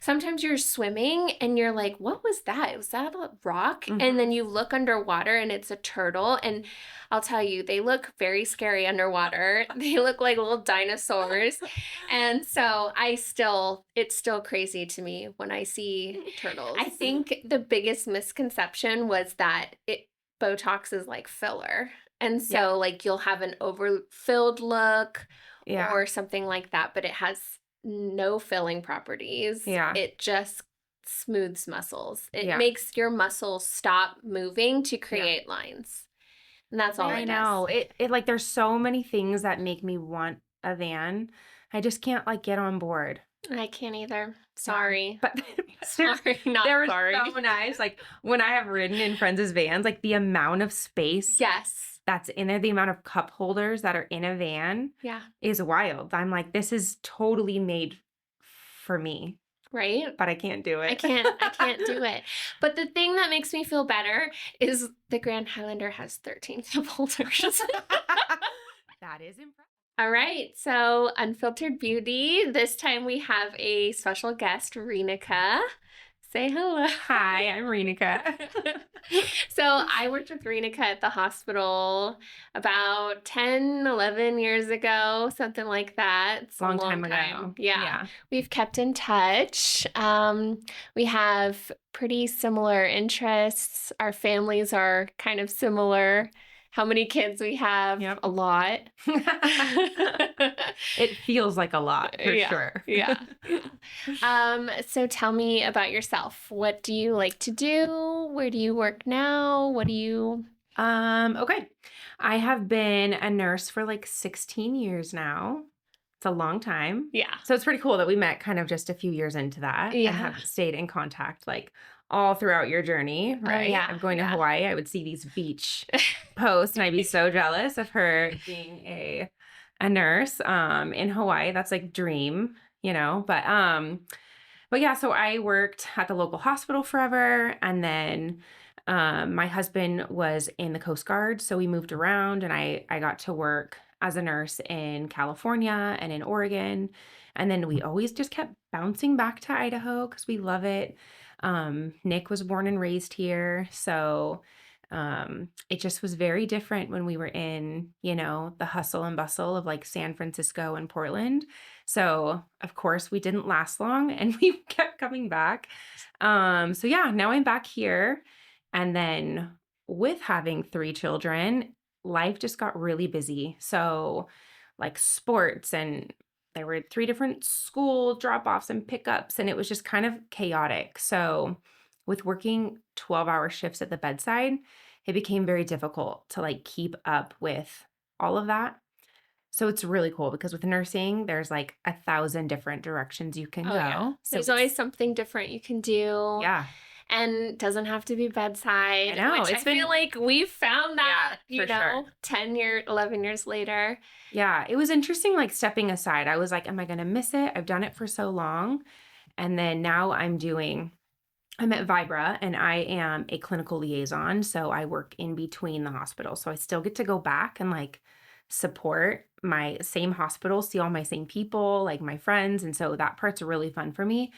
sometimes you're swimming and you're like, what was that? Was that a rock? Mhm. And then you look underwater and it's a turtle. And I'll tell you, they look very scary underwater. They look like little dinosaurs. And so it's still crazy to me when I see turtles. I think the biggest misconception was that Botox is like filler. And so like you'll have an overfilled look or something like that, but it has no filling properties. Yeah. It just smooths muscles. It Yeah. makes your muscles stop moving to create lines. And that's all I know. It like there's so many things that make me want a van. I just can't like get on board. I can't either. Sorry. But Sorry, not they're sorry. so nice. Like when I have ridden in friends' vans, like the amount of space Yes. that's in there, the amount of cup holders that are in a van is wild. I'm like, this is totally made for me. Right? But I can't do it. I can't do it. But the thing that makes me feel better is the Grand Highlander has 13 cup holders. That is impressive. All right, so Unfiltered Beauty. This time we have a special guest, Rineke. Say hello. Hi, I'm Rineke. So I worked with Rineke at the hospital about 10, 11 years ago, something like that. It's long time ago. Yeah. We've kept in touch. We have pretty similar interests. Our families are kind of similar. How many kids we have? Yep. A lot. It feels like a lot, for sure. Yeah. So tell me about yourself. What do you like to do? Where do you work now? What do you... Okay. I have been a nurse for like 16 years now. It's a long time. Yeah. So it's pretty cool that we met kind of just a few years into that and have stayed in contact like all throughout your journey, right? Yeah. I'm going to Hawaii. I would see these beach posts and I'd be so jealous of her being a nurse in Hawaii. That's like dream, you know, but yeah, so I worked at the local hospital forever, and then my husband was in the Coast Guard, so we moved around, and I got to work as a nurse in California and in Oregon, and then we always just kept bouncing back to Idaho because we love it. Nick was born and raised here, so it just was very different when we were in, you know, the hustle and bustle of like San Francisco and Portland. So of course we didn't last long and we kept coming back. So yeah, now I'm back here. And then with having 3 children, life just got really busy. So like sports, and there were 3 different school drop-offs and pickups, and it was just kind of chaotic. So with working 12-hour shifts at the bedside, it became very difficult to like keep up with all of that. So it's really cool because with nursing, there's like 1,000 different directions you can go. Yeah. So there's always something different you can do. Yeah. And doesn't have to be bedside. I know. Which I feel like we've found that, for sure. 11 years later. Yeah. It was interesting, like stepping aside. I was like, am I going to miss it? I've done it for so long. And then now I'm at Vibra, and I am a clinical liaison. So I work in between the hospitals. So I still get to go back and like support my same hospital, see all my same people, like my friends. And so that part's really fun for me.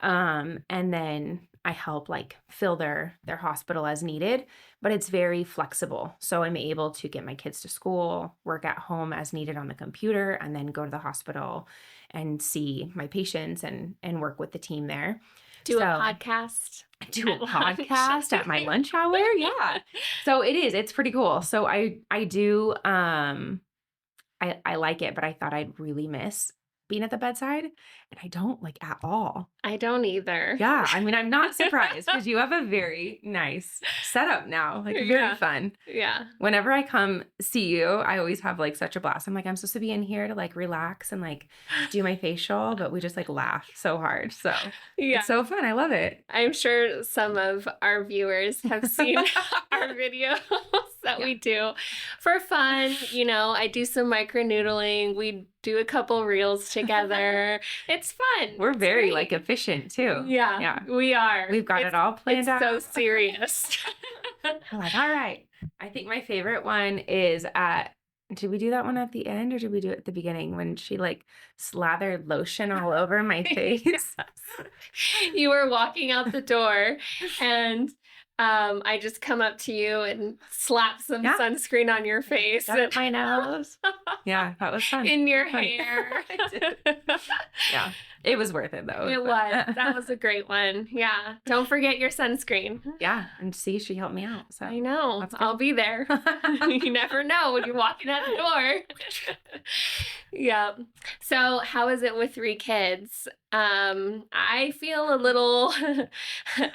And then I help like fill their hospital as needed, but it's very flexible. So I'm able to get my kids to school, work at home as needed on the computer, and then go to the hospital and see my patients and work with the team there. Do a podcast. Do a podcast at my lunch hour. Yeah. So it's pretty cool. So I do, I like it, but I thought I'd really miss being at the bedside, and I don't like at all. I don't either. Yeah. I mean, I'm not surprised because you have a very nice setup now, like very fun. Yeah. Whenever I come see you, I always have like such a blast. I'm like, I'm supposed to be in here to like relax and like do my facial, but we just like laugh so hard. So it's so fun. I love it. I'm sure some of our viewers have seen our videos that we do for fun. You know, I do some micro noodling. We do a couple reels together. It's fun. We're very like efficient too. Yeah, we are. We've got it all planned out. It's so serious. We're like, all right. I think my favorite one is at Did we do that one at the end or did we do it at the beginning when she like slathered lotion all over my face? You were walking out the door and I just come up to you and slap some Yeah. sunscreen on your face Up my nose. Yeah, that was fun. in your Funny. hair. Yeah, it was worth it though. It was. That was a great one. Yeah. Don't forget your sunscreen. Yeah, and see, she helped me out. So I know. that's good. I'll be there. You never know when you're walking out the door. Yeah. So how is it with 3 kids? I feel a little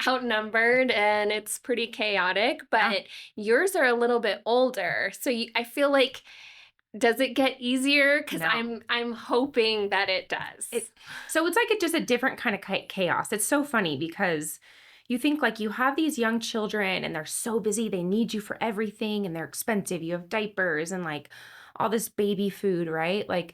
outnumbered and it's pretty chaotic, but yours are a little bit older. So I feel like, does it get easier? Because No. I'm hoping that it does. So it's like just a different kind of chaos. It's so funny because you think like you have these young children and they're so busy, they need you for everything and they're expensive. You have diapers and like all this baby food, right? Like,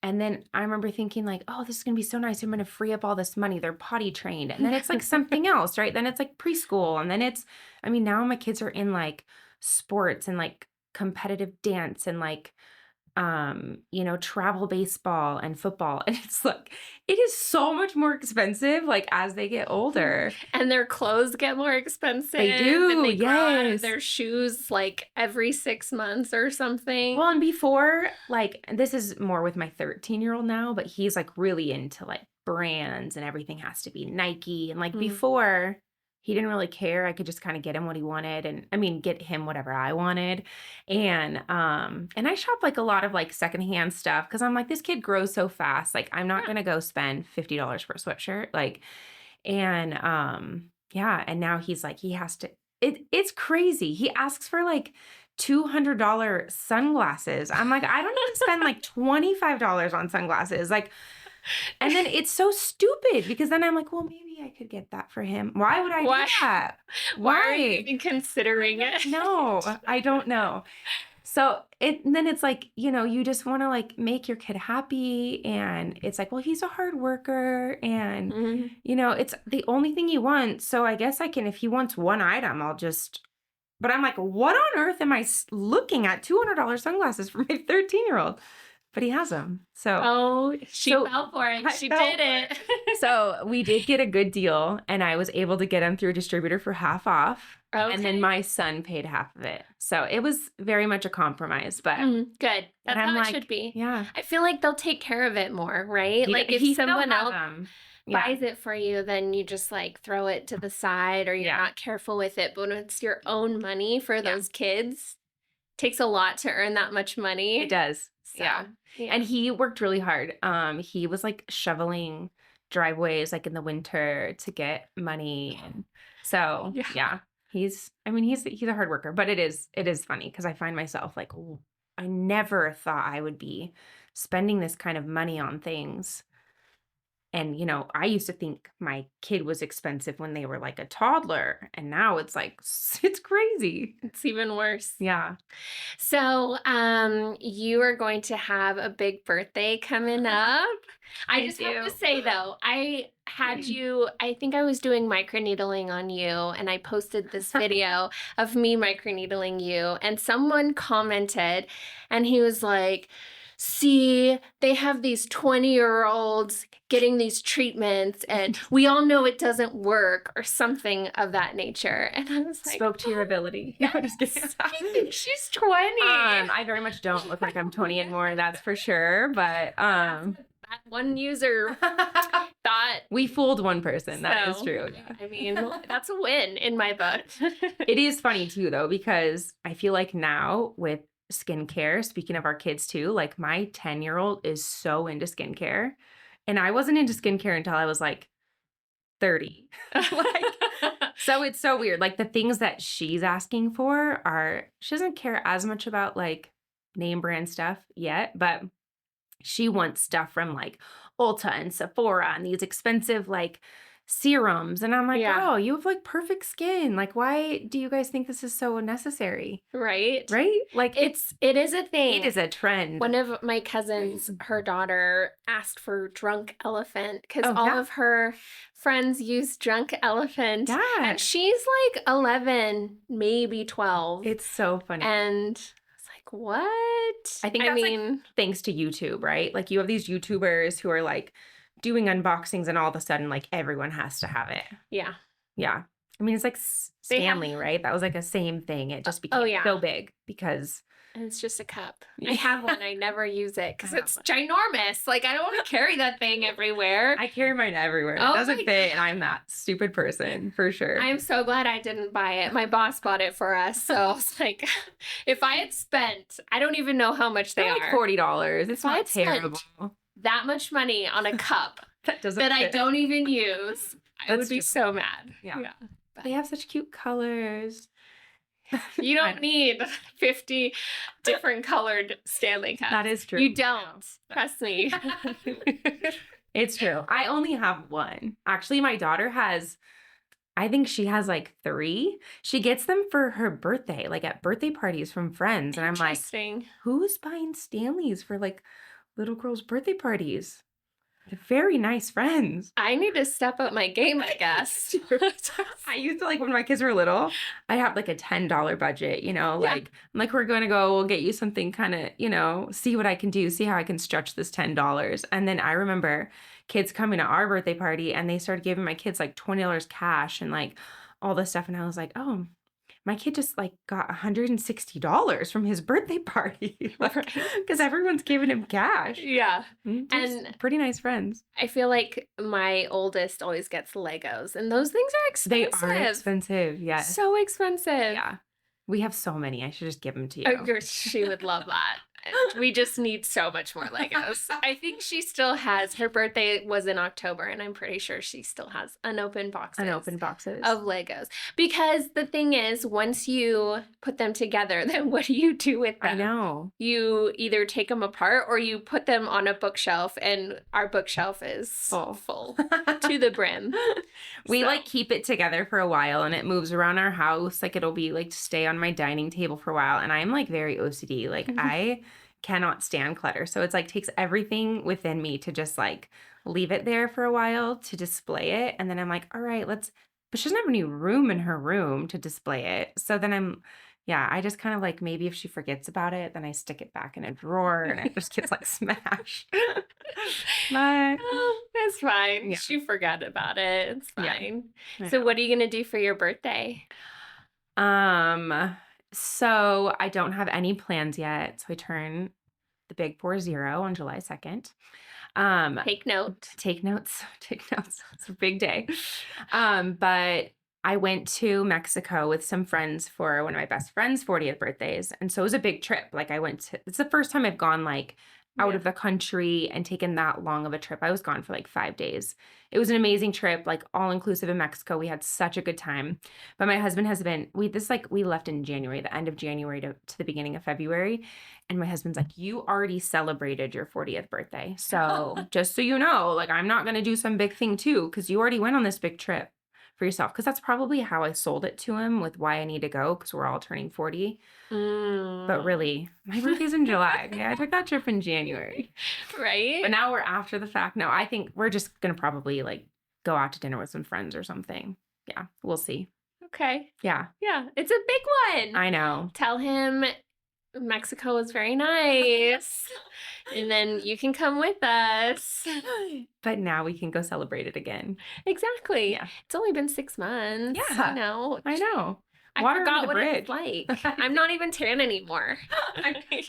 and then I remember thinking like, oh, this is going to be so nice. I'm going to free up all this money. They're potty trained. And then it's like something else, right? Then it's like preschool. And then it's, I mean, now my kids are in like sports and like competitive dance and like, travel baseball and football. And it's like, it is so much more expensive, like as they get older. And their clothes get more expensive. They do, and they grow out of yes. their shoes like every 6 months or something. Well, and before, like, this is more with my 13-year-old now, but he's like really into like brands and everything has to be Nike. And like before, he didn't really care. I could just kind of get him what he wanted and I mean, get him whatever I wanted. And I shop like a lot of like secondhand stuff because I'm like, this kid grows so fast. Like, I'm not gonna go spend $50 for a sweatshirt. Like, and yeah, and now he's like, he has to, it's crazy. He asks for like $200 sunglasses. I'm like, I don't even spend like $25 on sunglasses. Like, and then it's so stupid because then I'm like, well, maybe I could get that for him. Why would I do that? Why are you even considering it? No, I don't know. So then it's like, you just want to like make your kid happy. And it's like, well, he's a hard worker and, it's the only thing he wants. So I guess I can, if he wants one item, but I'm like, what on earth am I looking at $200 sunglasses for my 13-year-old? But he has them. So she fell for it. She did it. So we did get a good deal and I was able to get him through a distributor for half off. Okay. And then my son paid half of it. So it was very much a compromise, but good. That's how it should be. Yeah. I feel like they'll take care of it more, right? Like if someone else buys it for you, then you just like throw it to the side or you're not careful with it. But when it's your own money for those kids, it takes a lot to earn that much money. It does. So, yeah. And he worked really hard. He was like shoveling driveways like in the winter to get money. And so he's a hard worker, but it is funny because I find myself like, I never thought I would be spending this kind of money on things. And, I used to think my kid was expensive when they were like a toddler. And now it's like, it's crazy. It's even worse. Yeah. So you are going to have a big birthday coming up. I just have to say, though, I had you, I think I was doing microneedling on you, and I posted this video of me microneedling you, and someone commented, and he was like, see, they have these 20-year-olds getting these treatments and we all know it doesn't work or something of that nature. And I was like, spoke to your ability. No, I'm just kidding. She's 20. I very much don't look like I'm 20 anymore, that's for sure. But that one user thought we fooled one person. That is true. Yeah. I mean, that's a win in my book. It is funny too, though, because I feel like now with skincare, speaking of our kids too, like my 10-year-old is so into skincare and I wasn't into skincare until I was like 30. So it's so weird. Like the things that she's asking for she doesn't care as much about like name brand stuff yet, but she wants stuff from like Ulta and Sephora and these expensive like serums. And I'm like, oh, you have like perfect skin. Like, why do you guys think this is so necessary? Right. Like it is a thing. It is a trend. One of my cousins, her daughter asked for Drunk Elephant because all of her friends use Drunk Elephant. Yeah. And she's like 11, maybe 12. It's so funny. And it's like, like, what? I think that's like thanks to YouTube, right? Like you have these YouTubers who are like doing unboxings and all of a sudden like everyone has to have it. yeah. Yeah. I mean, it's like They have, Stanley, right? That was like a same thing. It just oh became yeah. so big because And it's just a cup. I Yeah. have one. I never use it I because have it's ginormous. Like, I don't want to carry that thing everywhere. I carry mine everywhere. It Oh doesn't my fit, and I'm that stupid person for sure. I'm so glad I didn't buy it. My boss bought it for us. So I was like, if I had spent, I don't even know how much they They're are. like $40. It's If I not had spent terrible. that much money on a cup That doesn't that I fit. don't even use, I would That's be true. so mad. Yeah. They have such cute colors. You don't need 50 different colored Stanley cups. That is true. You don't. Trust me. It's true. I only have one. Actually, my daughter has, I think she has like 3. She gets them for her birthday, like at birthday parties from friends. And I'm like, Interesting. who's buying Stanleys for like little girls' birthday parties? They're very nice friends. I need to step up my game, I guess. I used to like when my kids were little, I have like a $10 budget, you know, Yeah. like I'm like, we're going to go, we'll get you something kind of, you know, see what I can do, see how I can stretch this $10. And then I remember kids coming to our birthday party and they started giving my kids like $20 cash and like all this stuff. And I was like, oh, my kid just like got $160 from his birthday party because everyone's giving him cash. Yeah. And pretty nice friends. I feel like my oldest always gets Legos, and those things are They expensive. are expensive. Yes. So expensive. Yeah. We have so many. I should just give them to you. Oh, she would love that. We just need so much more Legos. I think she still has, her birthday was in October, and I'm pretty sure she still has unopened boxes. Unopened boxes. Of Legos. Because the thing is, once you put them together, then what do you do with them? I know. You either take them apart or you put them on a bookshelf, and our bookshelf is full to the brim. We like keep it together for a while and it moves around our house. Like it'll be like to stay on my dining table for a while. And I'm like very OCD. Like I cannot stand clutter. So it's like takes everything within me to just like leave it there for a while to display it. And then I'm like, all right, but she doesn't have any room in her room to display it. So then I just kind of like maybe if she forgets about it, then I stick it back in a drawer and it just gets like smashed. But that's fine. Yeah. She forgot about it. It's fine. Yeah. So what are you going to do for your birthday? So I don't have any plans yet. So I turn the big 40 on July 2nd. Take note. Take notes. Take notes. It's a big day. But I went to Mexico with some friends for one of my best friend's 40th birthdays. And so it was a big trip. Like it's the first time I've gone like out of the country and taken that long of a trip. I was gone for like 5 days. It was an amazing trip, like all inclusive in Mexico. We had such a good time. But my husband has been, we left in January, the end of January to the beginning of February. And my husband's like, you already celebrated your 40th birthday. So just so you know, like I'm not going to do some big thing too, because you already went on this big trip for yourself. Because that's probably how I sold it to him with why I need to go, because we're all turning 40. But really, my birthday's in July. Okay, I took that trip in January. Right? But now we're after the fact. No, I think we're just going to probably like go out to dinner with some friends or something. Yeah, we'll see. Okay. Yeah. Yeah, it's a big one. I know. Tell him Mexico is very nice. And then you can come with us. But now we can go celebrate it again. Exactly. Yeah. It's only been 6 months. Yeah. I know. I Water forgot under the what bridge. it's like. I'm not even tan anymore.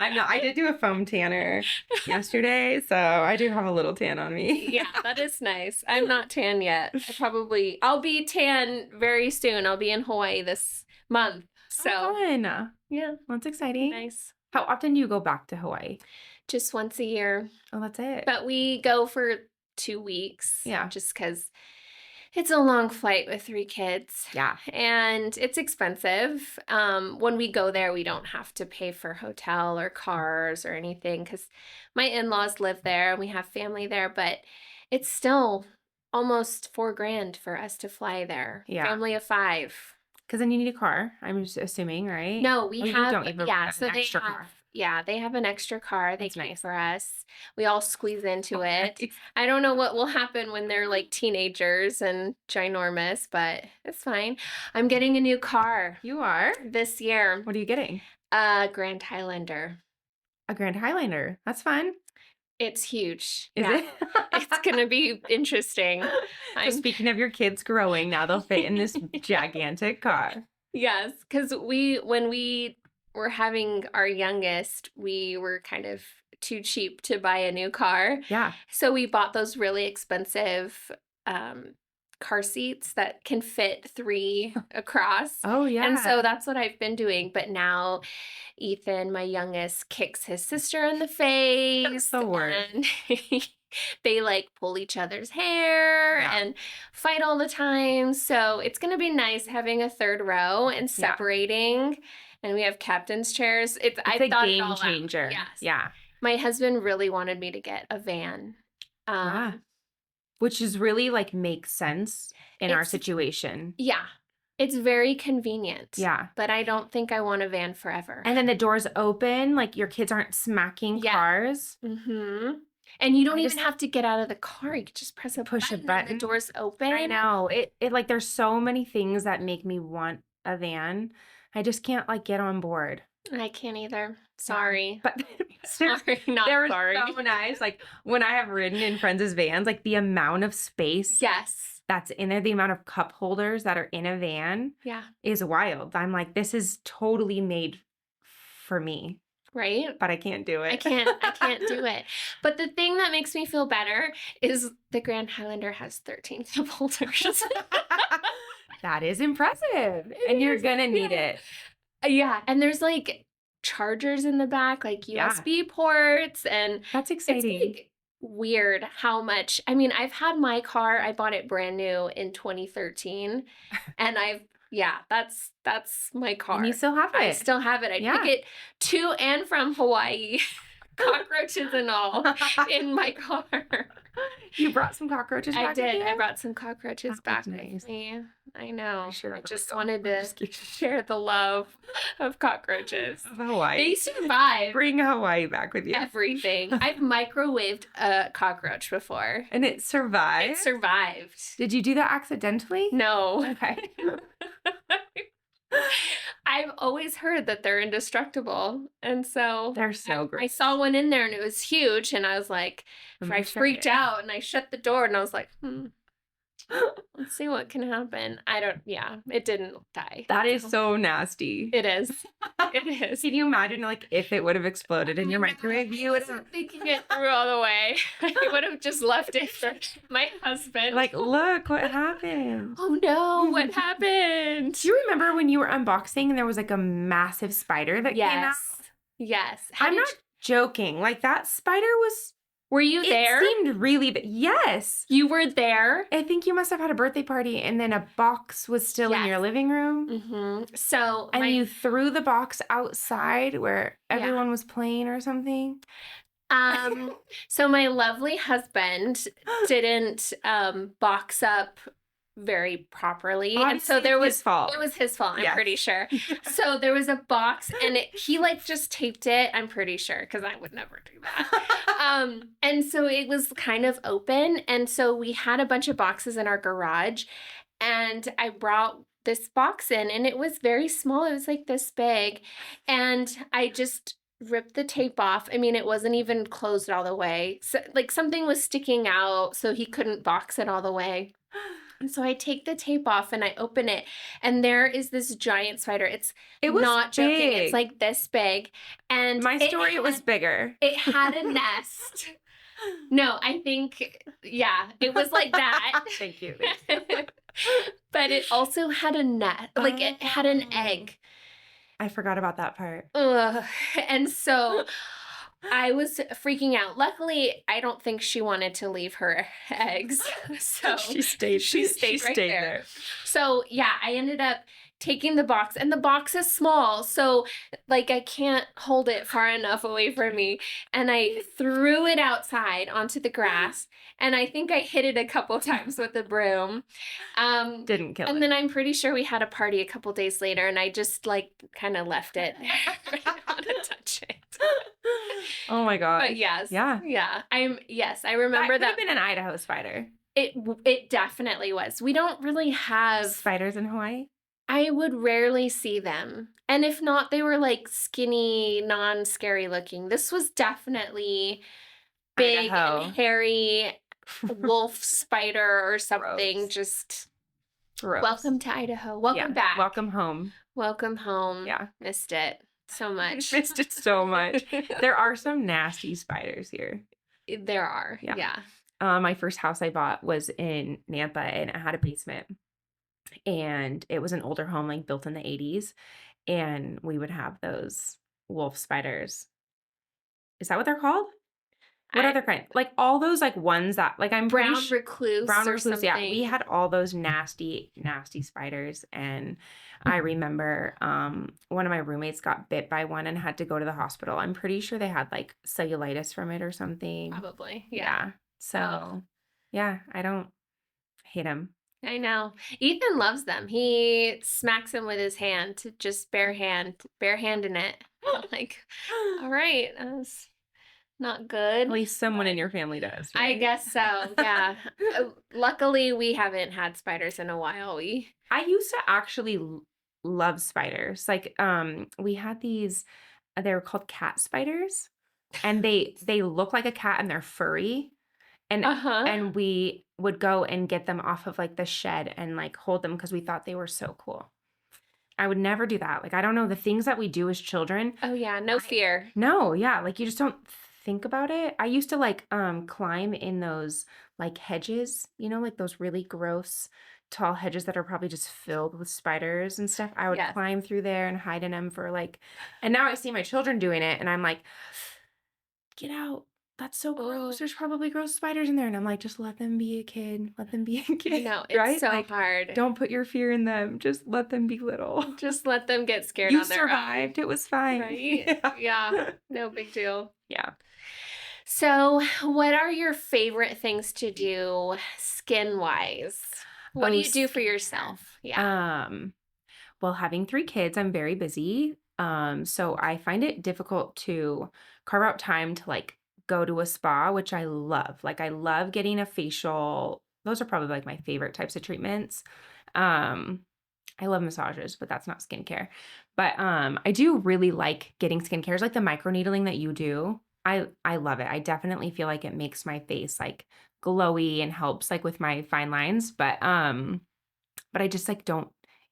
I'm not. I did do a foam tanner yesterday, so I do have a little tan on me. Yeah, that is nice. I'm not tan yet. I'll be tan very soon. I'll be in Hawaii this month. So fun. Yeah, That's exciting. nice. How often do you go back to Hawaii? Just once a year. Oh, that's it. But we go for 2 weeks. Yeah. Just because it's a long flight with 3 kids. Yeah. And it's expensive. When we go there, we don't have to pay for hotel or cars or anything because my in-laws live there and we have family there. But it's still almost $4,000 for us to fly there. Yeah. Family of 5. Because then you need a car, I'm just assuming, right? No, we you have, don't even have so an they extra have, car. yeah, they have an extra car they That's pay nice. for us. We all squeeze into it. Nice. I don't know what will happen when they're like teenagers and ginormous, but it's fine. I'm getting a new car You are? this year. What are you getting? Grand Highlander. A Grand Highlander. That's fun. It's huge. Is Yeah. it? It's gonna be interesting. So speaking of your kids growing, now they'll fit in this gigantic car. Yes, because when we were having our youngest, we were kind of too cheap to buy a new car. Yeah. So we bought those really expensive um, car seats that can fit 3 across. Oh, And so yeah. that's what I've been doing. But now Ethan, my youngest, kicks his sister in the face The worst. and they like pull each other's hair Yeah. and fight all the time. So it's going to be nice having a third row and Yeah. separating. And we have captain's chairs. I a thought it game all out. changer. Yes. Yeah. My husband really wanted me to get a van. Yeah. Which is really like makes sense in our It's- situation. Yeah. It's very convenient. Yeah. But I don't think I want a van forever. And then the doors open, like your kids aren't smacking Yeah. cars. Mm-hmm. And you don't I even just- have to get out of the car. You can just press a Push a button button. and the doors open. I know. It like there's so many things that make me want a van. I just can't like get on board. I can't either. Sorry. But Sorry, not they're sorry. so nice. Like when I have ridden in friends' vans, like the amount of space Yes. that's in there, the amount of cup holders that are in a van Yeah. is wild. I'm like, this is totally made for me, Right? but I can't do it. I can't do it. But the thing that makes me feel better is the Grand Highlander has 13 cup holders. That is impressive. And you're gonna need it. Yeah. And there's like chargers in the back, like Yeah. USB ports, and That's it's exciting. like weird how much. I mean, I've had my car, I bought it brand new in 2013, and that's my car. And you still have it. I still have it. I Yeah. took it to and from Hawaii, cockroaches and all, in my car. You brought some cockroaches back I did. with I you? brought some cockroaches That back was with nice. me. I know. Sure I that just was wanted all- to Just kidding. share the love of cockroaches. Hawaii. They survive Bring Hawaii back with you. everything. I've microwaved a cockroach before. And it survived? It survived. Did you do that accidentally? No. Okay. I've always heard that they're indestructible. And so They're so I great. saw one in there and it was huge. And I was like, Let me I try freaked it. out and I shut the door and I was like, let's see what can happen. It didn't die. That is so nasty. It is. It is. Can you imagine like if it would have exploded in your microwave? You I would have wasn't thinking it through all the way. I would have just left it for my husband. like, look what happened. oh no, what happened? Do you remember when you were unboxing and there was like a massive spider that came out? Yes. I'm not joking. Like that spider was. Were you there? It seemed really big. Yes. You were there? I think you must have had a birthday party and then a box was still in Yes. your living room. Mm-hmm. So And you threw the box outside where Yeah. everyone was playing or something. So my lovely husband didn't box up very properly, and so Obviously, there it's was his fault. it was his fault. I'm Yes. pretty sure. So there was a box, and he like just taped it. I'm pretty sure because I would never do that. And so it was kind of open, and so we had a bunch of boxes in our garage, and I brought this box in, and it was very small. It was like this big, and I just ripped the tape off. I mean, it wasn't even closed all the way. So, like something was sticking out, so he couldn't box it all the way. And so I take the tape off and I open it, and there is this giant spider. It was not joking. big. It's like this big. And My story was bigger. it had a nest. No, I think, yeah, it was like that. Thank you. But it also had a net, like it had an Oh. egg. I forgot about that part. Ugh. And so I was freaking out. Luckily, I don't think she wanted to leave her eggs. So She stayed right there. So yeah, I ended up taking the box, and the box is small, so like I can't hold it far enough away from me, and I threw it outside onto the grass, and I think I hit it a couple times with the broom. Didn't kill And it. then I'm pretty sure we had a party a couple days later, and I just like kind of left it. I didn't want to touch it. Oh my god. But yes, Yeah. I remember that that. could have been an Idaho spider. It definitely was. We don't really have. Spiders in Hawaii. I would rarely see them. And if not, they were like skinny, non-scary looking. This was definitely big and Idaho. hairy wolf spider or something. Gross. Just Gross. welcome to Idaho. Welcome Yeah. back. Welcome home. Welcome home. Yeah. Missed it so I much. missed it so much. There are some nasty spiders here. There are. Yeah. Yeah. My first house I bought was in Nampa, and it had a basement. And it was an older home, like built in the 80s. And we would have those wolf spiders. Is that what they're called? What other kind? Like all those like ones that like I'm pretty Brown recluse brown or recluse. Yeah, we something. had all those nasty, nasty spiders. And I remember one of my roommates got bit by one and had to go to the hospital. I'm pretty sure they had like cellulitis from it or something. Probably. Yeah. Yeah. So yeah, I don't hate them. I know. Ethan loves them. He smacks them with his hand, just bare handing it. I'm like, all right, that's not good. At least someone in your family does, I right? guess so. Yeah. Luckily, we haven't had spiders in a while. I used to actually love spiders. Like we had these they were called cat spiders, and they look like a cat and they're furry. And Uh-huh. and we would go and get them off of like the shed and like hold them because we thought they were so cool. I would never do that. Like I don't know the things that we do as children. Oh yeah, no fear. No, yeah, like you just don't think about it. I used to like climb in those like hedges, like those really gross tall hedges that are probably just filled with spiders and stuff. I would Yes. climb through there and hide in them for like, and now I see my children doing it and I'm like, get out. That's so gross. Oh. There's probably gross spiders in there. And I'm like, just let them be a kid. Let them be a kid. No, it's right? so Like, hard. don't put your fear in them. Just let them be little. Just let them get scared You on their survived. It was fine. own. Right? Yeah. No big deal. Yeah. So, what are your favorite things to do skin-wise? What do you do for yourself? Yeah. Well, having 3 kids, I'm very busy. So I find it difficult to carve out time to like go to a spa, which I love. Like I love getting a facial. Those are probably like my favorite types of treatments. I love massages, but that's not skincare. But I do really like getting skincare. It's like the microneedling that you do. I love it. I definitely feel like it makes my face like glowy and helps like with my fine lines. But I just like don't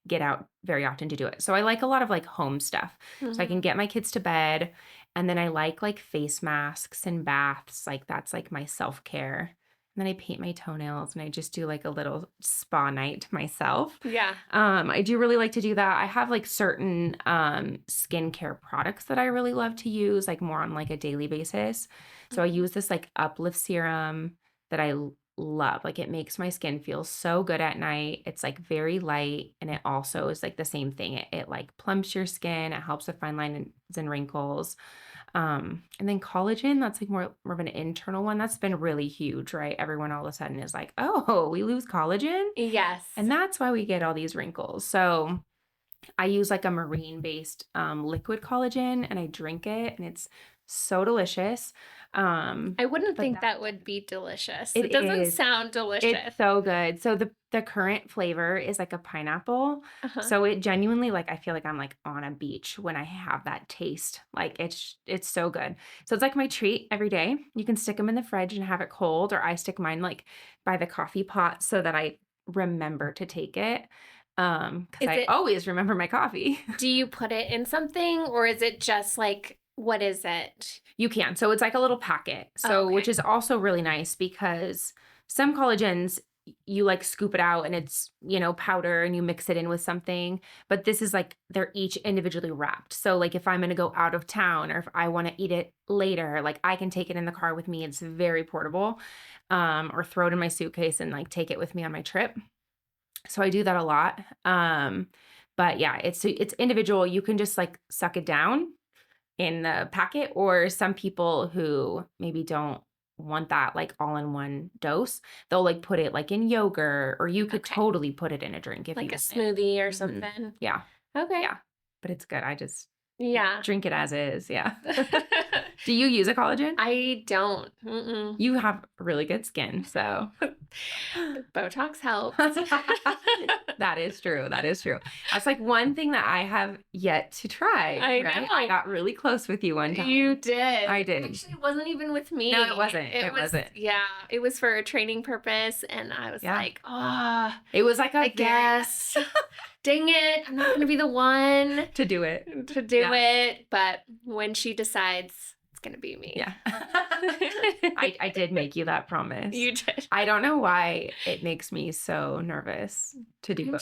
get out very often to do it. So I like a lot of like home stuff. So I can get my kids to bed, and then I like face masks and baths. Like that's like my self-care. And then I paint my toenails and I just do like a little spa night to myself. Yeah. I do really like to do that. I have like certain skincare products that I really love to use, like more on like a daily basis. So I use this like uplift serum that I love. Like it makes my skin feel so good at night. It's like very light, and it also is like the same thing. It like plumps your skin. It helps with fine lines and wrinkles. And then collagen, that's like more of an internal one. That's been really huge, right? Everyone all of a sudden is like, oh, we lose collagen. Yes. And that's why we get all these wrinkles. So I use like a marine-based liquid collagen, and I drink it, and it's so delicious. I wouldn't but think that would be delicious. It It doesn't is. sound delicious. It's so good. So the current flavor is like a pineapple. Uh-huh. So it genuinely like I feel like I'm like on a beach when I have that taste. Like it's so good. So it's like my treat every day. You can stick them in the fridge and have it cold, or I stick mine like by the coffee pot so that I remember to take it. Because I always remember my coffee. Do you put it in something, or is it just like, what is it? You can. So it's like a little packet. So okay. Which is also really nice because some collagens you like scoop it out and it's, powder, and you mix it in with something. But this is like they're each individually wrapped. So like if I'm going to go out of town, or if I want to eat it later, like I can take it in the car with me. It's very portable. Or throw it in my suitcase and like take it with me on my trip. So I do that a lot. But yeah, it's individual. You can just like suck it down in the packet, or some people who maybe don't want that like all in one dose, they'll like put it like in yogurt, or you could totally put it in a drink if like you a want it. smoothie or something. Yeah. Okay. Yeah. But it's good. I just Yeah. drink it as is. Yeah. Do you use a collagen? I don't. Mm-mm. You have really good skin, so Botox helps. That is true. That is true. That's like one thing that I have yet to try. I Right? know. I got really close with you one time. You did. I did. Actually, it wasn't even with me. No, it wasn't. It was, wasn't. yeah, it was for a training purpose. And I was like, oh, It was like I guess. Dang it. I'm not going to be the one to do it. to do it. But when she decides, it's going to be me. Yeah. I did make you that promise. You did. I don't know why it makes me so nervous to do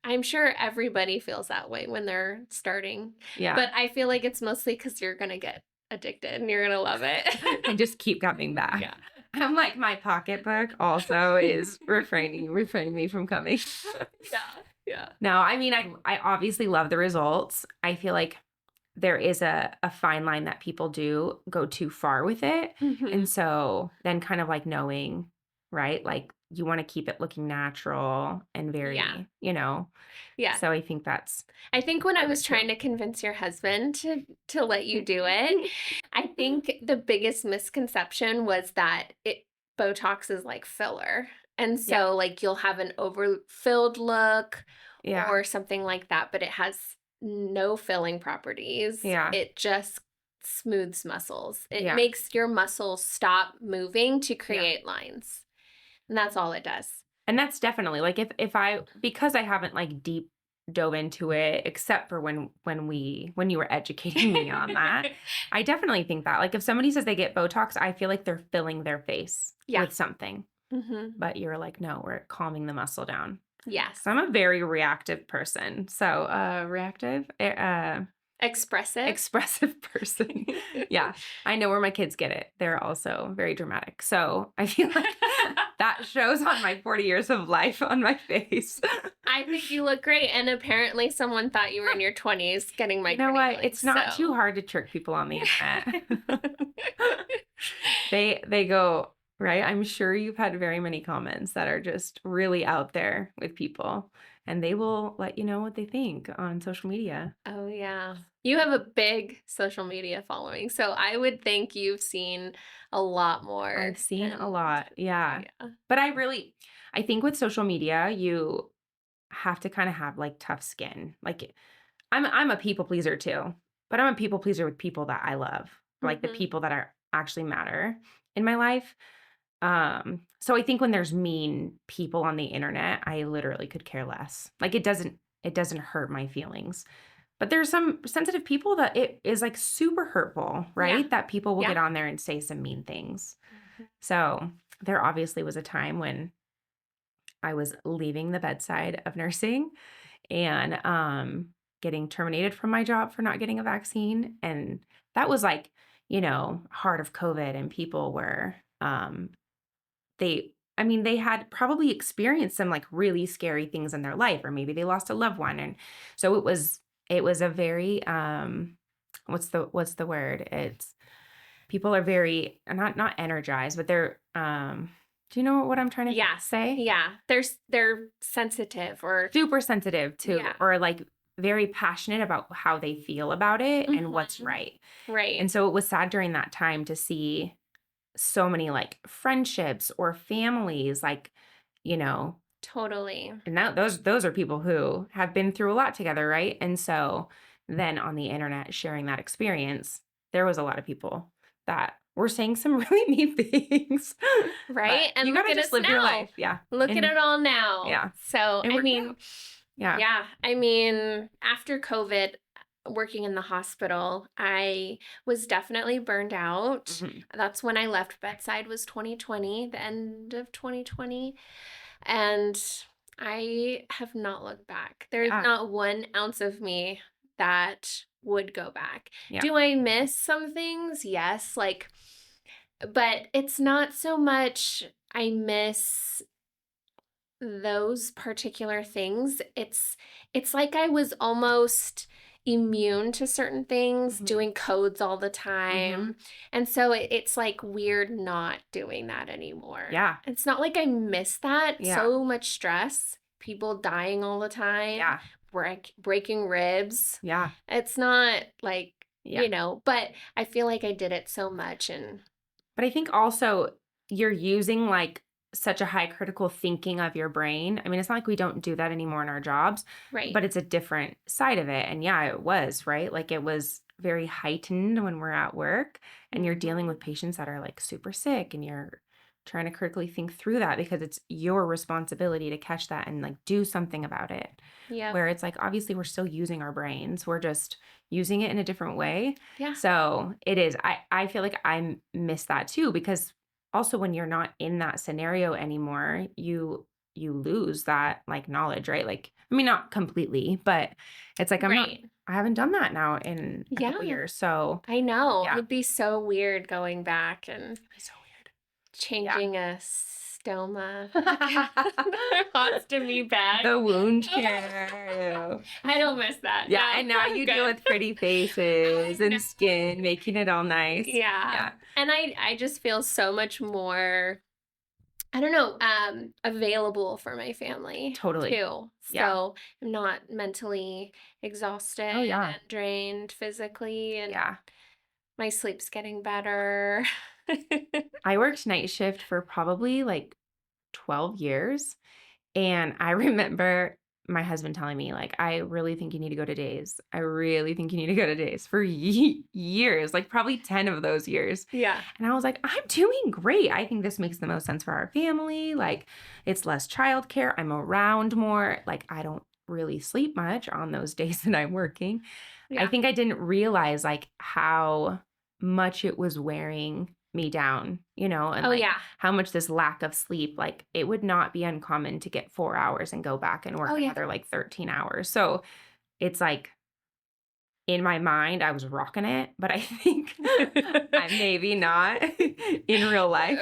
I'm sure everybody feels that way when they're starting. Yeah. But I feel like it's mostly because you're going to get addicted and you're going to love it. And just keep coming back. Yeah. I'm like, my pocketbook also is refraining me from coming. Yeah. No, I mean, I obviously love the results. I feel like there is a fine line that people do go too far with it. Mhm. And so then kind of like knowing, right? Like you want to keep it looking natural and very, you know. Yeah. So I think that's. I think when I was trying to convince your husband to let you do it, I think the biggest misconception was that Botox is like filler. And so like you'll have an overfilled look or something like that, but it has no filling properties. Yeah. It just smooths muscles. It Yeah. makes your muscles stop moving to create lines. And that's all it does. And that's definitely like because I haven't like deep dove into it, except for when you were educating me on that, I definitely think that like if somebody says they get Botox, I feel like they're filling their face with something. Mm-hmm. But you're like, no, we're calming the muscle down. Yes. So I'm a very reactive person. So expressive person. Yeah. I know where my kids get it. They're also very dramatic. So I feel like that shows on my 40 years of life on my face. I think you look great. And apparently someone thought you were in your 20s getting my. You know what? It's not too hard to trick people on the internet. They go, right? I'm sure you've had very many comments that are just really out there with people. And they will let you know what they think on social media. Oh, yeah. You have a big social media following. So I would think you've seen a lot more. I've seen a lot. Yeah. But I think with social media, you have to kind of have like tough skin. Like I'm a people pleaser too, but I'm a people pleaser with people that I love, like the people that are actually matter in my life. So I think when there's mean people on the internet, I literally could care less. Like it doesn't hurt my feelings. But there's some sensitive people that it is like super hurtful, right? Yeah. That people will get on there and say some mean things. So there obviously was a time when I was leaving the bedside of nursing and getting terminated from my job for not getting a vaccine. And that was like, heart of COVID, and people were they had probably experienced some like really scary things in their life, or maybe they lost a loved one. And so it was a very, what's the word? It's people are very, not energized, but they're, do you know what I'm trying to say? Yeah. They're sensitive or super sensitive to, or like very passionate about how they feel about it and what's right. Right. And so it was sad during that time to see so many like friendships or families, like, totally. And those are people who have been through a lot together, right? And so then on the internet sharing that experience, there was a lot of people that were saying some really mean things. Right? But and you gotta just live your life. Yeah. Look at it all now. Yeah. So I mean, yeah. I mean, after COVID, working in the hospital, I was definitely burned out. Mm-hmm. That's when I left bedside, was 2020, the end of 2020. And I have not looked back. There's not 1 ounce of me that would go back. Yeah. Do I miss some things? Yes. But it's not so much I miss those particular things. It's like I was almost immune to certain things, doing codes all the time. And so it's like weird not doing that anymore. Yeah. It's not like I miss that. So much stress, people dying all the time. Yeah. Breaking ribs. Yeah. It's not like, but I feel like I did it so much. But I think also you're using like such a high critical thinking of your brain. I mean, it's not like we don't do that anymore in our jobs, Right. but it's a different side of it. And yeah, it was, right? Like it was very heightened when we're at work and you're dealing with patients that are like super sick and you're trying to critically think through that because it's your responsibility to catch that and like do something about it. Yep. Where it's like, obviously, we're still using our brains. We're just using it in a different way. Yeah. So it is. I feel like I miss that too because also when you're not in that scenario anymore, you lose that like knowledge, right? Like, I mean, not completely, but it's like Right. I haven't done that now in a couple Yeah. years. So I know. yeah. It'd be so weird going back and It'd be so weird. changing a stoma Yeah. ostomy bag. The wound care. I don't miss that. Yeah, No, and now I'm you good. deal with pretty faces I know. and skin, making it all nice. Yeah. Yeah, And I just feel so much more, I don't know, available for my family totally. too. Yeah. So I'm not mentally exhausted Oh, yeah. and drained physically, and Yeah. my sleep's getting better. I worked night shift for probably like 12 years. And I remember my husband telling me, like, I really think you need to go to days. I really think you need to go to days for years, like probably 10 of those years. Yeah. And I was like, I'm doing great. I think this makes the most sense for our family. Like, it's less childcare. I'm around more. Like, I don't really sleep much on those days that I'm working. I Yeah. think I didn't realize like how much it was wearing me down, and Oh, like yeah. how much this lack of sleep, like it would not be uncommon to get 4 hours and go back and work Oh, yeah. another like 13 hours. So it's like in my mind, I was rocking it, but I think I maybe not in real life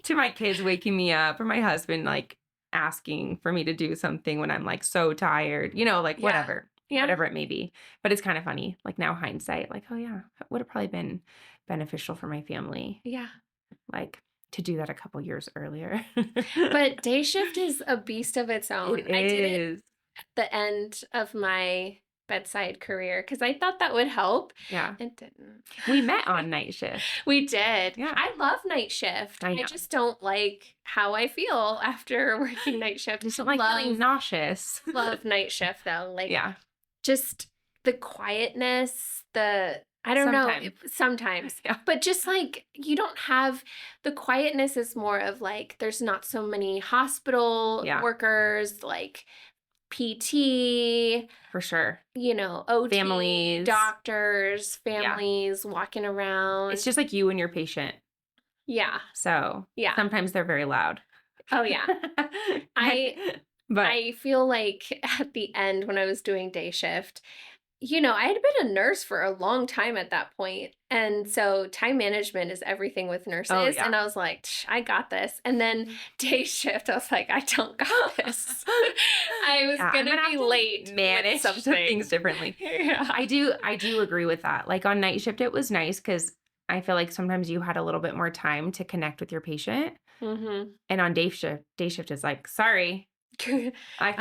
to my kids waking me up or my husband like asking for me to do something when I'm like so tired, like Yeah. whatever, Yeah. whatever it may be. But it's kind of funny, like now hindsight, like, oh yeah, that would have probably been beneficial for my family, Yeah. like to do that a couple years earlier. But day shift is a beast of its own. It I did it is. at the end of my bedside career because I thought that would help. Yeah. It didn't. We met on night shift. We did. Yeah. I love night shift. I I know. just don't like how I feel after working night shift. Just don't like feeling nauseous. Love night shift though. Like Yeah. just the quietness, I don't know, sometimes. Yeah. But just like you don't have the quietness is more of like there's not so many hospital Yeah. workers, like PT, For sure. OT, Families. doctors, families walking around. It's just like you and your patient. Yeah. So Yeah. sometimes they're very loud. Oh yeah. But I feel like at the end when I was doing day shift, I had been a nurse for a long time at that point. And so time management is everything with nurses. yeah. And I was like, I got this. And then day shift, I was like, I don't got this. I was I'm going to gonna be have to late. manage with some something. things differently. Yeah. I do agree with that. Like on night shift, it was nice because I feel like sometimes you had a little bit more time to connect with your patient. Mm-hmm. And on day shift is like, sorry, I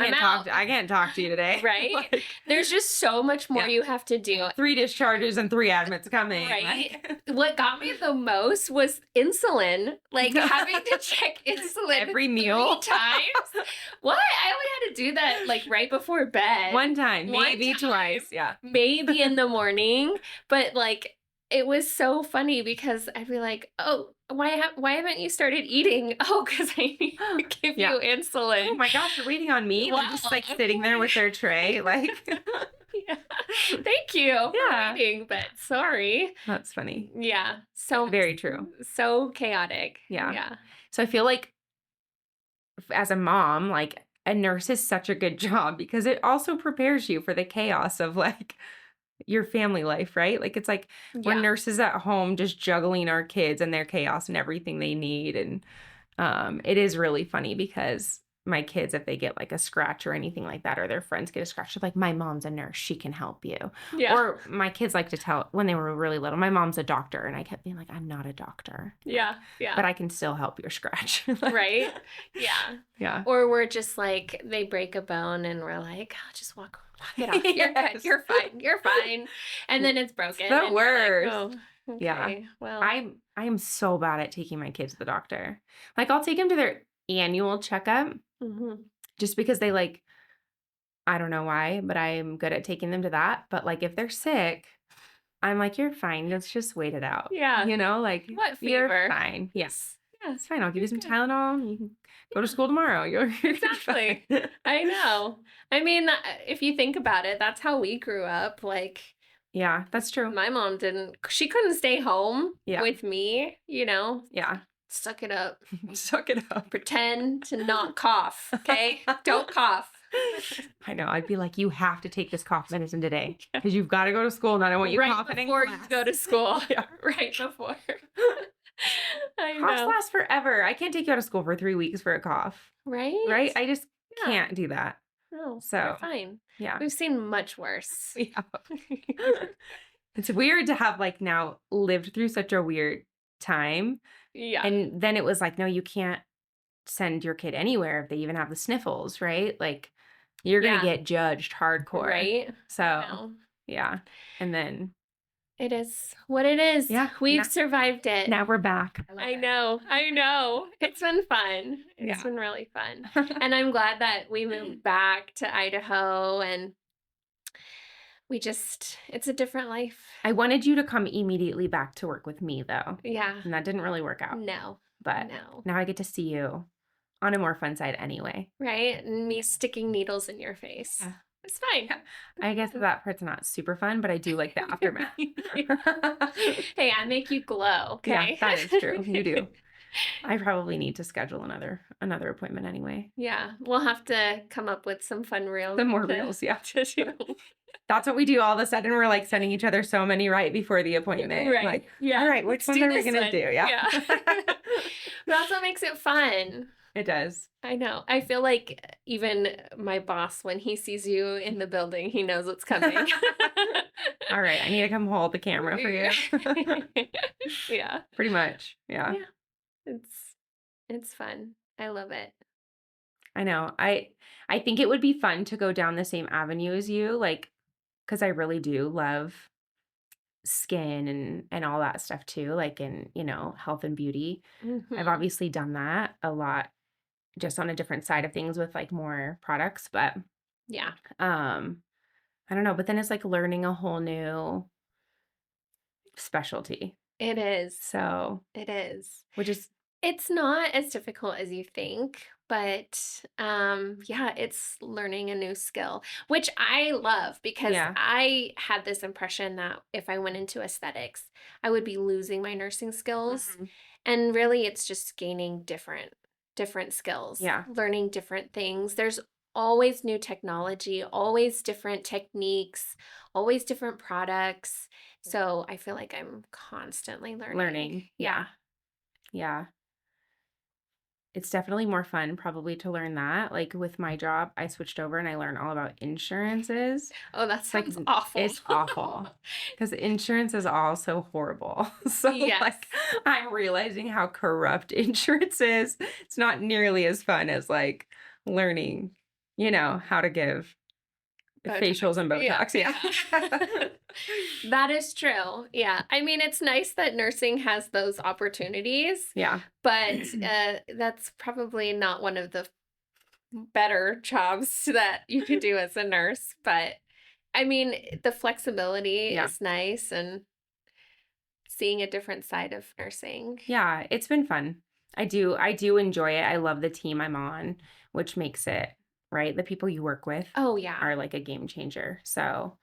can't talk to you today. Right? Like, there's just so much more you have to do. 3 discharges and 3 admits coming. Right. Like, What got me the most was insulin. Like having to check insulin every meal 3 times. What? I only had to do that like right before bed. One time, One maybe time. twice. Yeah. Maybe in the morning, but like it was so funny because I'd be like, "Oh, why haven't you started eating?" "Oh, because I need to give Yeah. you insulin." Oh my gosh, you're waiting on me? Wow, They're just like sitting there with their tray. Like, Yeah. Thank you Yeah. for waiting, but sorry. that's funny. Yeah. So Very true. So chaotic. Yeah. Yeah. So I feel like as a mom, like a nurse is such a good job because it also prepares you for the chaos of like your family life, right? Like it's like we're Yeah. nurses at home just juggling our kids and their chaos and everything they need. And it is really funny because my kids, if they get like a scratch or anything like that, or their friends get a scratch, they're like, my mom's a nurse, she can help you. Yeah. Or my kids like to tell when they were really little, my mom's a doctor. And I kept being like, I'm not a doctor. Yeah. Yeah. But I can still help your scratch. Right? Yeah. Yeah. Or we're just like, they break a bone and we're like, oh, just walk it off. You're good. Yes. You're fine. You're fine. And then it's broken. the and you're like, worst. oh, Yeah. Okay. Well, I am so bad at taking my kids to the doctor. Like, I'll take them to their annual checkup mhm. just because they like, I don't know why, but I'm good at taking them to that. But like, if they're sick, I'm like, you're fine. Let's just wait it out. Yeah. Like, What you're fever? fine. Yes. Yeah. It's fine. I'll give you some Okay. Tylenol. You can go to Yeah. school tomorrow. You're Exactly. fine. I know. I mean, if you think about it, that's how we grew up. Like, Yeah, that's true. my mom she couldn't stay home Yeah. with me, Yeah. suck it up. Suck it up. Pretend to not cough, okay? Don't cough. I know. I'd be like, you have to take this cough medicine today because you've got to go to school and I don't want you Right coughing in before you class. go to school. Yeah. Right before. I Coughs know. last forever. I can't take you out of school for 3 weeks for a cough. Right? Right? I just Yeah. can't do that. No, So, you're fine. yeah. We've seen much worse. Yeah. It's weird to have like now lived through such a weird time. Yeah. And then it was like, no, you can't send your kid anywhere if they even have the sniffles, right? Like, you're going to Yeah. get judged hardcore. Right? So, No. yeah. And then It is what it is. Yeah, We've survived it. now we're back. I know. It's been fun. It's Yeah. been really fun. And I'm glad that we moved back to Idaho and it's a different life. I wanted you to come immediately back to work with me, though. Yeah. And that didn't really work out. No. But No. now I get to see you on a more fun side anyway. Right? And me sticking needles in your face. Yeah. It's fine. I guess that part's not super fun, but I do like the aftermath. Hey, I make you glow, okay? Yeah, that is true. You do. I probably need to schedule another appointment anyway. Yeah, we'll have to come up with some fun reels. Some more reels, yeah. To do. That's what we do all of a sudden. We're like sending each other so many right before the appointment. Right. Like, Yeah. all right, which Let's one are we this going to one. do? Yeah. That's what makes it fun. It does. I know. I feel like even my boss, when he sees you in the building, he knows what's coming. All right, I need to come hold the camera for you. Yeah. Pretty much. Yeah. It's fun. I love it. I know. I think it would be fun to go down the same avenue as you, like, because I really do love skin and all that stuff too, like in, health and beauty. I've Mhm. obviously done that a lot just on a different side of things with like more products, but Yeah. I don't know, but then it's like learning a whole new specialty. It is. So, It is. which is It's not as difficult as you think, but yeah, it's learning a new skill, which I love because Yeah. I had this impression that if I went into aesthetics, I would be losing my nursing skills. Mhm. And really it's just gaining different skills, Yeah. learning different things. There's always new technology, always different techniques, always different products. So I feel like I'm constantly learning. Yeah. Yeah. It's definitely more fun probably to learn that. Like with my job, I switched over and I learned all about insurances. Oh, that It's like sounds awful. It's awful because insurance is all so horrible. So Yes. like I'm realizing how corrupt insurance is. It's not nearly as fun as like learning, how to give facials and Botox. Yeah. That is true. Yeah. I mean, it's nice that nursing has those opportunities, Yeah. but that's probably not one of the better jobs that you could do as a nurse. But I mean, the flexibility Yeah. is nice and seeing a different side of nursing. Yeah, it's been fun. I do enjoy it. I love the team I'm on, which makes it, right? The people you work with Oh, yeah. are like a game changer. So,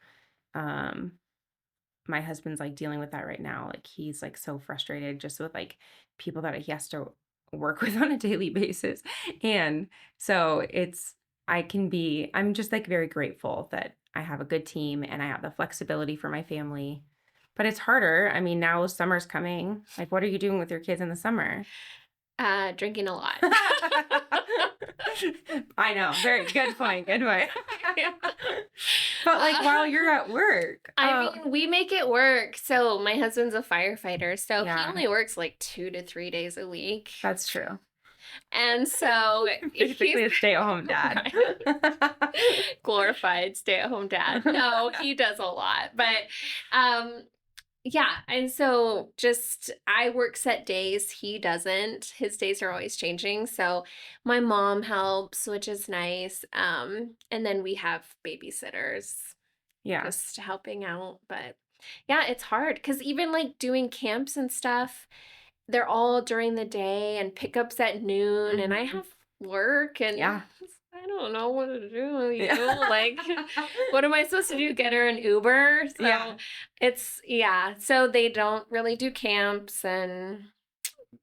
my husband's like dealing with that right now. Like he's like so frustrated just with like people that he has to work with on a daily basis. And so I'm just like very grateful that I have a good team and I have the flexibility for my family. But it's harder. I mean, now summer's coming. Like, what are you doing with your kids in the summer? Drinking a lot. I know. Very good point. Good point. But like while you're at work. I mean, we make it work. So my husband's a firefighter, so Yeah. he only works like 2 to 3 days a week. That's true. And so Basically a stay-at-home dad. glorified stay-at-home dad. No, he does a lot. But Yeah, and so just I work set days, he doesn't. His days are always changing. So my mom helps, which is nice. And then we have babysitters Yeah. just helping out, but yeah, it's hard because even like doing camps and stuff, they're all during the day and pickups at noon, and I Mhm. have work and Yeah. I don't know what to do, Yeah. like what am I supposed to do? Get her an Uber? Yeah. So it's yeah, so they don't really do camps and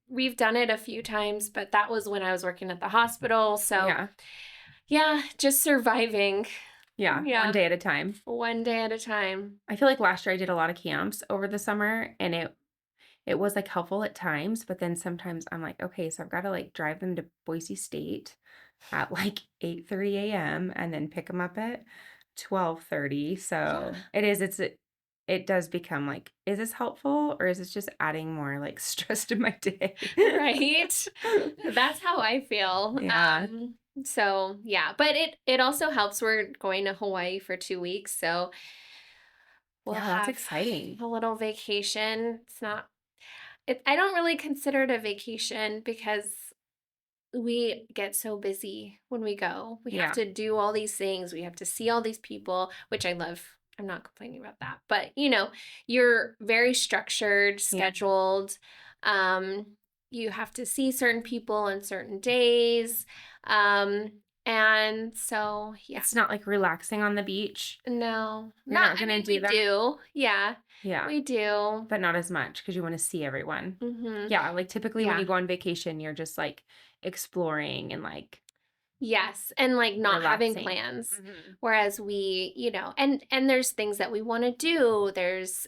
we've done it a few times, but that was when I was working at the hospital. So Yeah. yeah, just surviving. Yeah. One Yeah, day at a time. one day at a time. I feel like last year I did a lot of camps over the summer and it was like helpful at times, but then sometimes I'm like, okay, so I've got to like drive them to Boise State at like 8:30 a.m. and then pick them up at 12:30. Yeah. So it does become like, is this helpful or is this just adding more like stress to my day? Right? That's how I feel. Yeah. So yeah, but it also helps. We're going to Hawaii for 2 weeks, so we'll Yeah, that's have exciting. a little vacation. It's not I don't really consider it a vacation because we get so busy when we go. We have Yeah. to do all these things. We have to see all these people, which I love. I'm not complaining about that. But, you're very structured, Yeah. scheduled. Um, you have to see certain people on certain days. Um, and so, yeah. It's not like relaxing on the beach. No, You're not, not I going to mean, do we that. do. Yeah, Yeah. we do. But not as much because you want to see everyone. Mm-hmm. Yeah, like typically when Yeah. you go on vacation, you're just like exploring and like Yes, and, like, not having relaxing. plans. Mhm. Whereas and there's things that we wanna do, there's,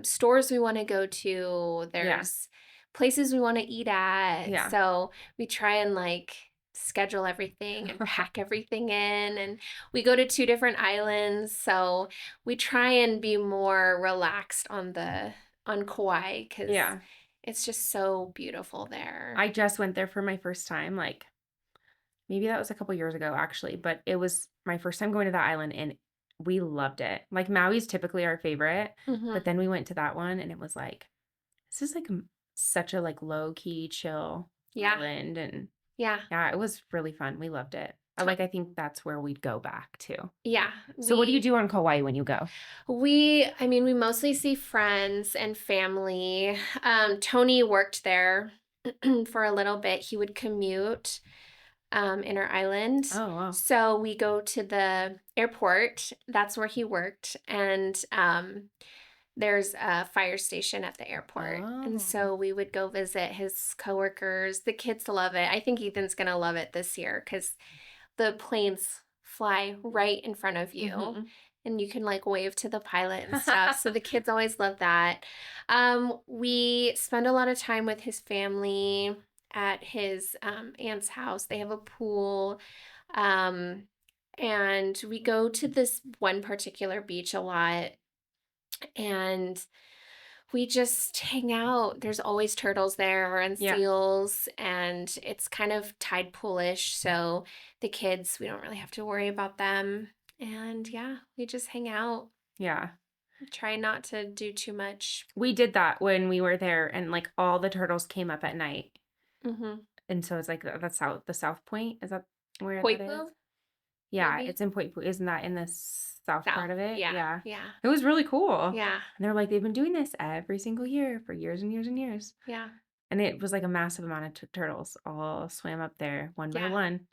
stores we wanna go to, Yeah. there's places we wanna eat at, Yeah. so we try and, like, schedule everything and pack everything in, and we go to 2 different islands, so we try and be more relaxed on Kauai because Yeah. it's just so beautiful there. I just went there for my first time, like maybe that was a couple years ago actually, but it was my first time going to that island and we loved it. Like Maui's typically our favorite, Mhm. but then we went to that one and it was like this is like such a like low key chill Yeah, island and yeah. yeah, it was really fun. We loved it. I think that's where we'd go back to. Yeah, So what do you do on Kauai when you go? I mean, we mostly see friends and family. Tony worked there for a little bit. He would commute in our island. Oh, wow. So we go to the airport. That's where he worked. And there's a fire station at the airport. And Oh. so we would go visit his coworkers. The kids love it. I think Ethan's going to love it this year because the planes fly right in front of you Mhm. and you can like wave to the pilot and stuff. So the kids always love that. We spend a lot of time with his family at his aunt's house. They have a pool. Um, and we go to this one particular beach a lot and we just hang out. There's always turtles there and Yeah. seals, and it's kind of tide poolish. So the kids, we don't really have to worry about them. And yeah, we just hang out. Yeah. Try not to do too much. We did that when we were there and like all the turtles came up at night. Mm-hmm. And so it's like the South Point. Is that where that is? Poipu, Yeah, maybe? it's in Point. Isn't that in the south South. part of it? Yeah. Yeah. Yeah. It was really cool. Yeah. And they're like, they've been doing this every single year for years and years and years. Yeah. And it was like a massive amount of turtles all swam up there one by Yeah. one.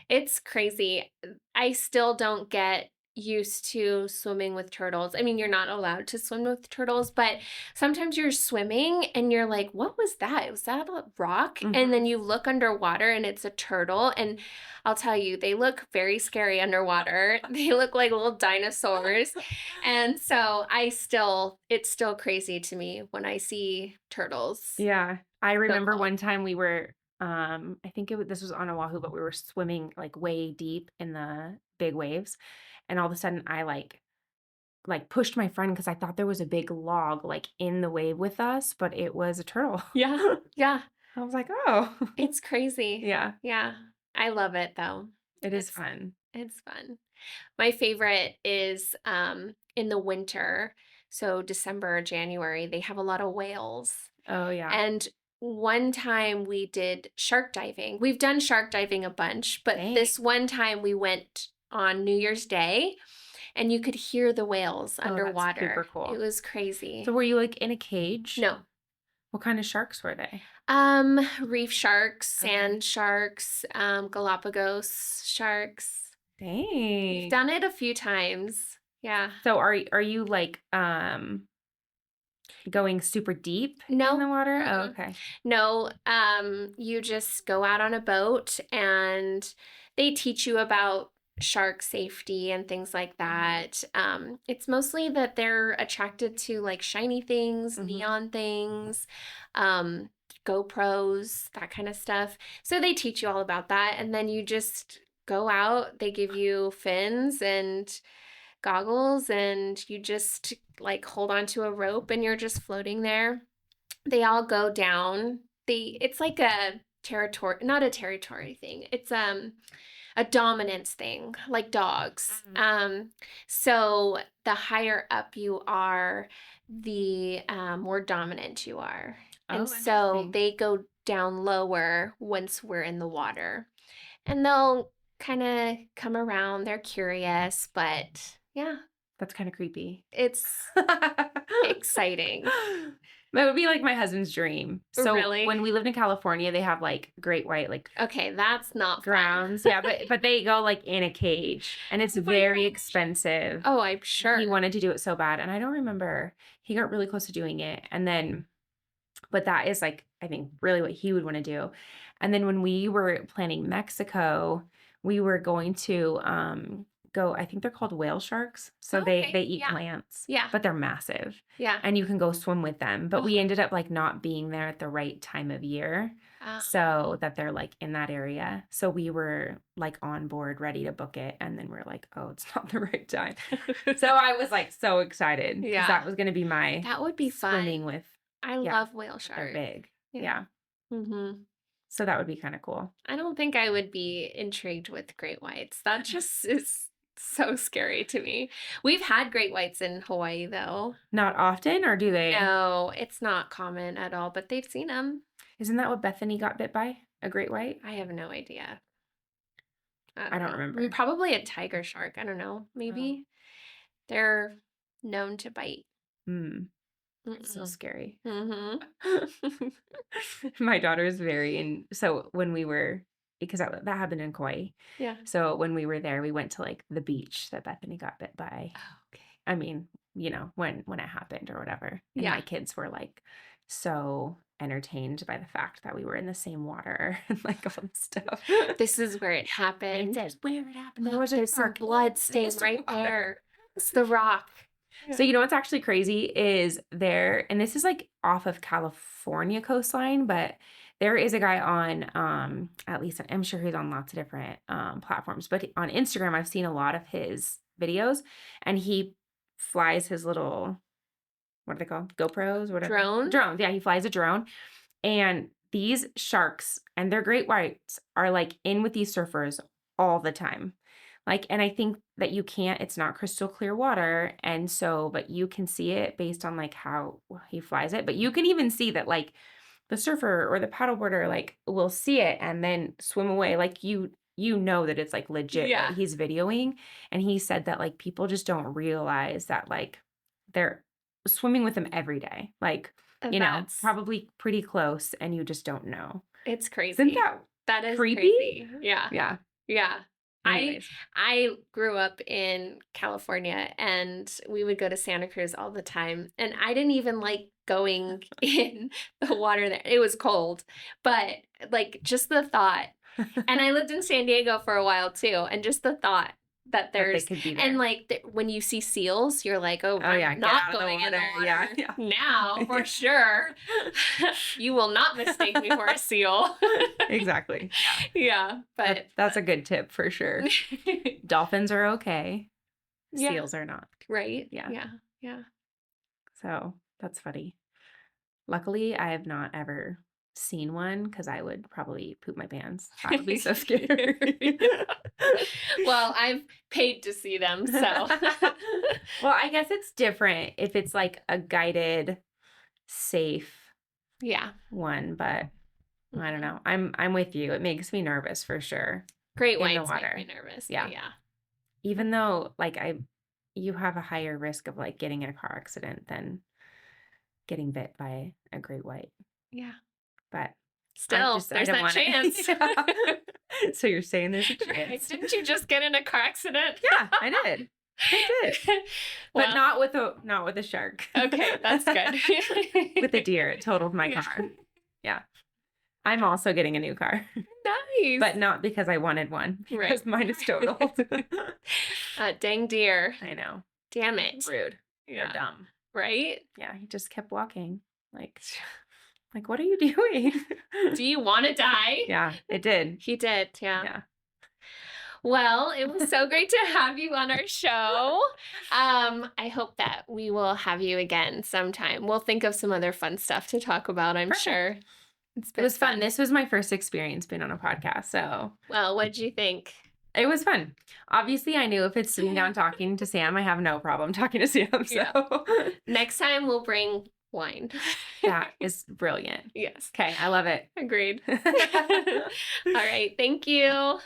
It's crazy. I still don't get used to swimming with turtles. I mean, you're not allowed to swim with turtles, but sometimes you're swimming and you're like, what was that? Was that a rock? And then Mhm. you look underwater and it's a turtle. And I'll tell you, they look very scary underwater. They look like little dinosaurs. And so it's still crazy to me when I see turtles. Yeah. I So remember cool. one time we were I think this was on Oahu, but we were swimming like way deep in the big waves. And all of a sudden I like pushed my friend because I thought there was a big log like in the wave with us, but it was a turtle. Yeah. Yeah. I was like, "Oh." It's crazy. Yeah, Yeah. I love it though. it is It's fun. it's fun. My favorite is in the winter. So December or January, they have a lot of whales. Oh, yeah. And one time we did shark diving. We've done shark diving a bunch, but Dang. this one time we went on New Year's Day and you could hear the whales Oh, that's underwater. super cool. It was crazy. So were you like in a cage? No. What kind of sharks were they? Reef sharks, Okay. sand sharks, Galapagos sharks. We've Dang. done it a few times. Yeah. So are you like going super deep in No. the water? Oh, Mm-mm. okay. No, you just go out on a boat and they teach you about shark safety and things like that. It's mostly that they're attracted to like shiny things, neon things, um, GoPros, that kind of stuff. So they teach you all about that. And then you just go out, they give you fins and goggles, and you just like hold onto a rope and you're just floating there. They all go down. It's like a territory, not a territory thing. It's a dominance thing, like dogs. So the higher up you are, the more dominant you are. Oh, And so interesting. they go down lower once we're in the water. And they'll kind of come around. They're curious, but yeah, That's kind of creepy. it's exciting. That would be like my husband's dream. So Really? when we lived in California, they have like great white like Okay, that's not fun. grounds. Yeah, but they go like in a cage and it's very expensive. Oh, I'm sure. He wanted to do it so bad, and I don't remember. He got really close to doing it, and then but that is like I think really what he would want to do. And then when we were planning Mexico, we were going to go, I think they're called whale sharks. So Okay, they eat yeah. plants. Yeah. But they're massive. Yeah. And you can go swim with them. But we Oh. ended up like not being there at the right time of year. Ah. So that they're like in that area. So we were like on board, ready to book it. And then we're like, oh, it's not the right time. So I was like so excited. Because Yeah. that was going to be my That would be swimming fun. with. I Yeah, love whale they're sharks. big. Yeah. Yeah. Mm-hmm. So that would be kind of cool. I don't think I would be intrigued with great whites. That just is so scary to me. We've had great whites in Hawaii, though. Not often, or do they? No, it's not common at all, but they've seen them. Isn't that what Bethany got bit by? A great white? I have no idea. I don't know. remember. Probably a tiger shark. I don't know. Maybe. They're known to bite. So scary. Mm-hmm. My daughter is so when we were, because that happened in Kauai. Yeah. So when we were there, we went to like the beach that Bethany got bit by. Oh, okay. I mean, when it happened or whatever. And Yeah. my kids were like so entertained by the fact that we were in the same water and like all this stuff. This is where it happened. This is where it happened. There's some blood stain right there. It's the rock. So you know what's actually crazy is and this is like off of California coastline, but there is a guy on at least I'm sure he's on lots of different platforms, but on Instagram I've seen a lot of his videos, and he flies his little, what are they called? GoPros, whatever. Drones. Yeah, he flies a drone, and these sharks and their great whites are like in with these surfers all the time. Like, and I think that it's not crystal clear water. And so, but you can see it based on like how he flies it. But you can even see that like the surfer or the paddleboarder like will see it and then swim away. Like you know that it's like legit that he's videoing. And he said that like people just don't realize that like they're swimming with them every day. Like, probably pretty close, and you just don't know. It's crazy. Isn't that is creepy? Crazy. Yeah. Yeah. Yeah. Anyways. I grew up in California, and we would go to Santa Cruz all the time, and I didn't even like going in the water there. It was cold, but like just the thought. And I lived in San Diego for a while too, and just the thought that there's they could be there. And like when you see seals, you're like, oh yeah, I'm not going in there. Yeah. Now for sure. You will not mistake me for a seal. Exactly. Yeah, but that's a good tip for sure. Dolphins are okay. Yeah. Seals are not. Right? Yeah. Yeah. So that's funny. Luckily, I have not ever seen one, because I would probably poop my pants. I would be so scared. Well, I've paid to see them. So, Well, I guess it's different if it's like a guided, safe yeah. one, but I don't know. I'm with you. It makes me nervous for sure. Great In the whites water. make me nervous. Yeah. But yeah. Even though like you have a higher risk of like getting in a car accident than getting bit by a great white. Yeah. But Still, I there's don't that wanna- chance. Yeah. So you're saying there's a Right? chance. Didn't you just get in a car accident? Yeah, I did. I did. But Well, not with a shark. okay, that's good. With a deer. It totaled my Yeah. car. Yeah. I'm also getting a new car. Nice. But not because I wanted one. Because Right. mine is totaled. Dang deer. I know. Damn it. Rude. Yeah. You're dumb. Right? Yeah, he just kept walking. Like, what are you doing? Do you want to die? Yeah, it did. He did, yeah. Yeah. Well, it was so great to have you on our show. I hope that we will have you again sometime. We'll think of some other fun stuff to talk about, I'm Perfect. sure. It was fun. This was my first experience being on a podcast, so Well, what'd you think? it was fun. Obviously, I knew if it's sitting down talking to Sam, I have no problem talking to Sam. So Yeah. Next time we'll bring wine. that is brilliant. Yes. Okay, I love it. Agreed. All right. Thank you.